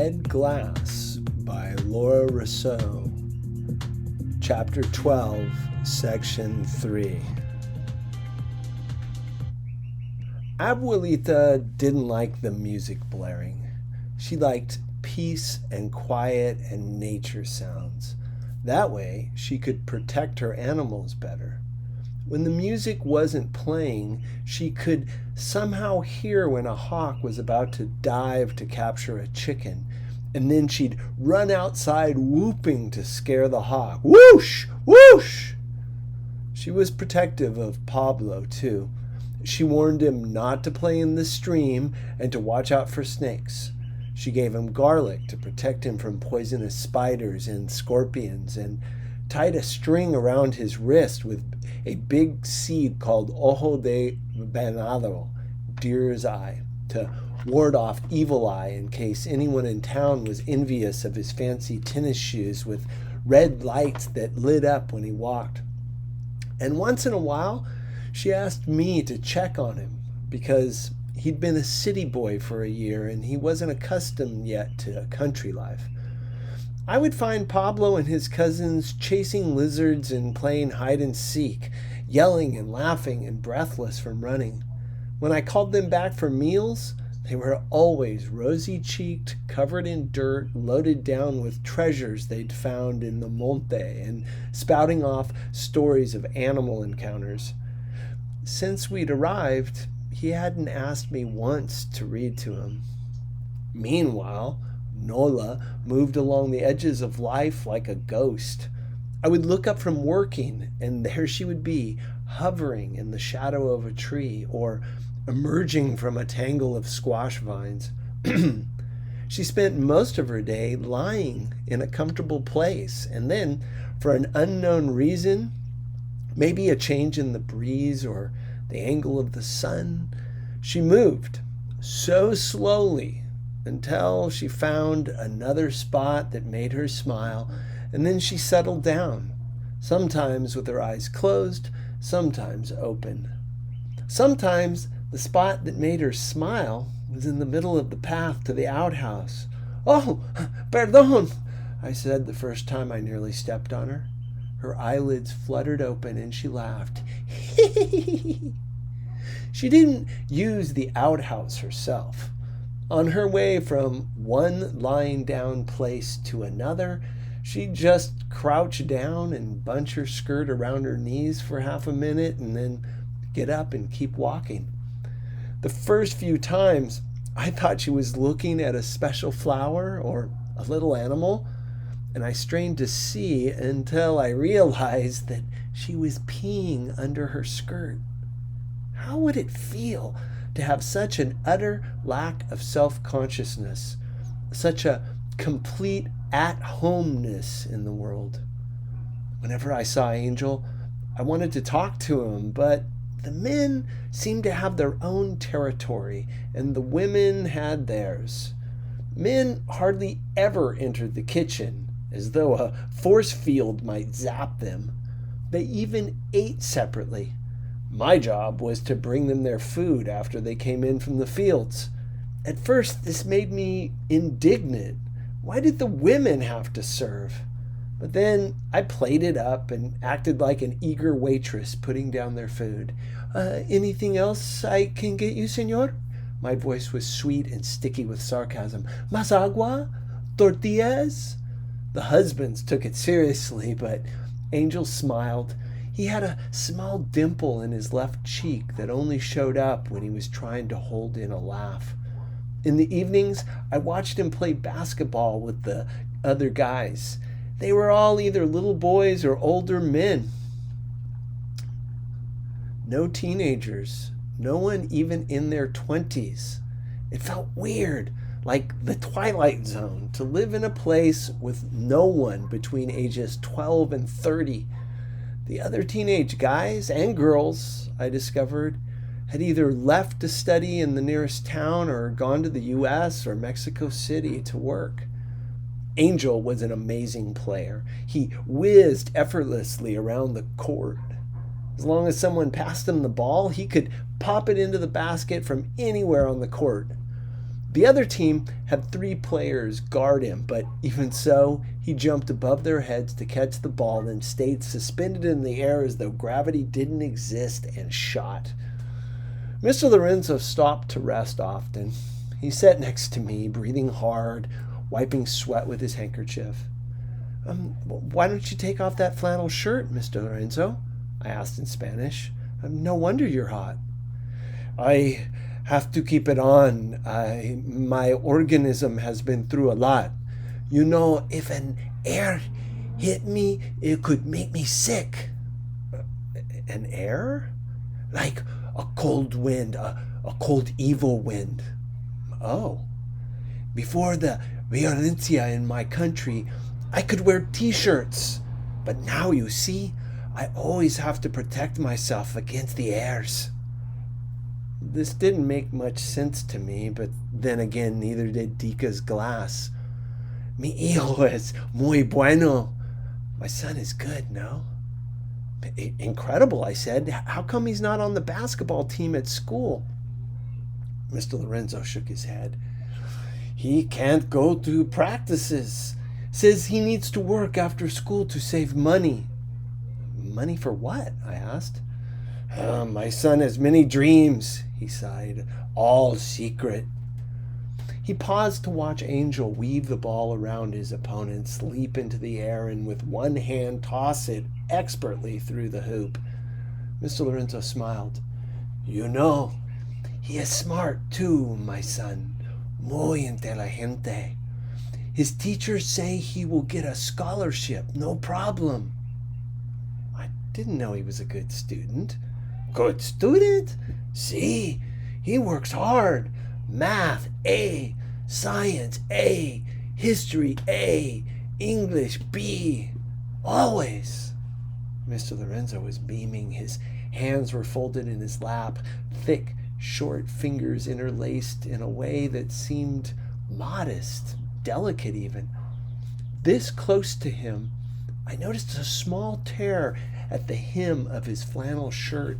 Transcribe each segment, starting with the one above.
Red Glass by Laura Rousseau, Chapter 12, Section 3. Abuelita didn't like the music blaring. She liked peace and quiet and nature sounds. That way, she could protect her animals better. When the music wasn't playing, she could somehow hear when a hawk was about to dive to capture a chicken, and then she'd run outside whooping to scare the hawk. Whoosh! Whoosh! She was protective of Pablo, too. She warned him not to play in the stream and to watch out for snakes. She gave him garlic to protect him from poisonous spiders and scorpions, and tied a string around his wrist with a big seed called ojo de venado, deer's eye, to ward off evil eye in case anyone in town was envious of his fancy tennis shoes with red lights that lit up when he walked. And once in a while, she asked me to check on him because he'd been a city boy for a year and he wasn't accustomed yet to country life. I would find Pablo and his cousins chasing lizards and playing hide and seek, yelling and laughing and breathless from running. When I called them back for meals, they were always rosy-cheeked, covered in dirt, loaded down with treasures they'd found in the monte, and spouting off stories of animal encounters. Since we'd arrived, he hadn't asked me once to read to him. Meanwhile, Nola moved along the edges of life like a ghost. I would look up from working, and there she would be, hovering in the shadow of a tree, or emerging from a tangle of squash vines. She spent most of her day lying in a comfortable place, and then, for an unknown reason, maybe a change in the breeze or the angle of the sun, she moved so slowly until she found another spot that made her smile, and then she settled down, sometimes with her eyes closed, sometimes open. Sometimes the spot that made her smile was in the middle of the path to the outhouse. "Oh, perdón," I said the first time I nearly stepped on her. Her eyelids fluttered open and she laughed. She didn't use the outhouse herself. On her way from one lying down place to another, she'd just crouch down and bunch her skirt around her knees for half a minute and then get up and keep walking. The first few times, I thought she was looking at a special flower or a little animal, and I strained to see until I realized that she was peeing under her skirt. How would it feel to have such an utter lack of self-consciousness, such a complete at-homeness in the world? Whenever I saw Angel, I wanted to talk to him, but the men seemed to have their own territory, and the women had theirs. Men hardly ever entered the kitchen, as though a force field might zap them. They even ate separately. My job was to bring them their food after they came in from the fields. At first, this made me indignant. Why did the women have to serve? But then I played it up and acted like an eager waitress putting down their food. Anything else I can get you, senor?" My voice was sweet and sticky with sarcasm. "Más agua? Tortillas?" The husbands took it seriously, but Angel smiled. He had a small dimple in his left cheek that only showed up when he was trying to hold in a laugh. In the evenings, I watched him play basketball with the other guys. They were all either little boys or older men. No teenagers, no one even in their 20s. It felt weird, like the Twilight Zone, to live in a place with no one between ages 12 and 30. The other teenage guys and girls, I discovered, had either left to study in the nearest town or gone to the U.S. or Mexico City to work. Angel was an amazing player. He whizzed effortlessly around the court. As long as someone passed him the ball, he could pop it into the basket from anywhere on the court. The other team had 3 players guard him, but even so, he jumped above their heads to catch the ball, then stayed suspended in the air as though gravity didn't exist and shot. Mr. Lorenzo stopped to rest often. He sat next to me, breathing hard, wiping sweat with his handkerchief. Why don't you take off that flannel shirt, Mr. Lorenzo? I asked in Spanish. No wonder you're hot. I have to keep it on. My organism has been through a lot. You know, if an air hit me, it could make me sick. An air? Like a cold wind, a cold evil wind. Oh. Before the violencia in my country, I could wear t-shirts. But now, you see, I always have to protect myself against the airs. This didn't make much sense to me, but then again, neither did Dika's glass. Mi hijo es muy bueno. My son is good, no? Incredible, I said. How come he's not on the basketball team at school? Mr. Lorenzo shook his head. He can't go to practices. Says he needs to work after school to save money. Money for what? I asked. My son has many dreams, he sighed. All secret. He paused to watch Angel weave the ball around his opponents, leap into the air, and with one hand toss it expertly through the hoop. Mr. Lorenzo smiled. You know, he is smart too, my son. Muy inteligente. His teachers say he will get a scholarship, no problem. I didn't know he was a good student. Good student? See, he works hard. Math, A. Science, A. History, A. English, B. Always. Mr. Lorenzo was beaming. His hands were folded in his lap, thick, short fingers interlaced in a way that seemed modest, delicate even. This close to him, I noticed a small tear at the hem of his flannel shirt,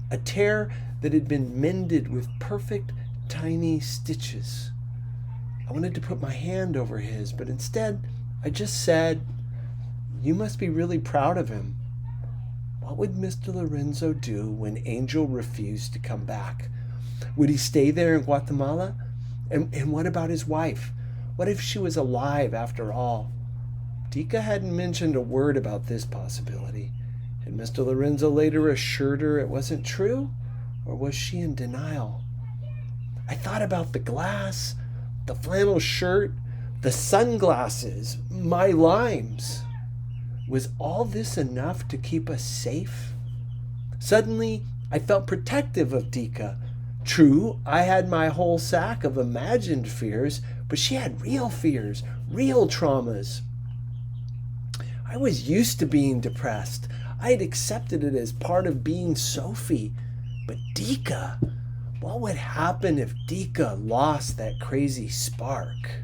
a tear that had been mended with perfect, tiny stitches. I wanted to put my hand over his, but instead I just said, You must be really proud of him. What would Mr. Lorenzo do when Angel refused to come back? Would he stay there in Guatemala? And what about his wife? What if she was alive after all? Dika hadn't mentioned a word about this possibility. Had Mr. Lorenzo later assured her it wasn't true? Or was she in denial? I thought about the glass, the flannel shirt, the sunglasses, my limes. Was all this enough to keep us safe? Suddenly, I felt protective of Dika. True, I had my whole sack of imagined fears, but she had real fears, real traumas. I was used to being depressed. I had accepted it as part of being Sophie. But Dika, what would happen if Dika lost that crazy spark?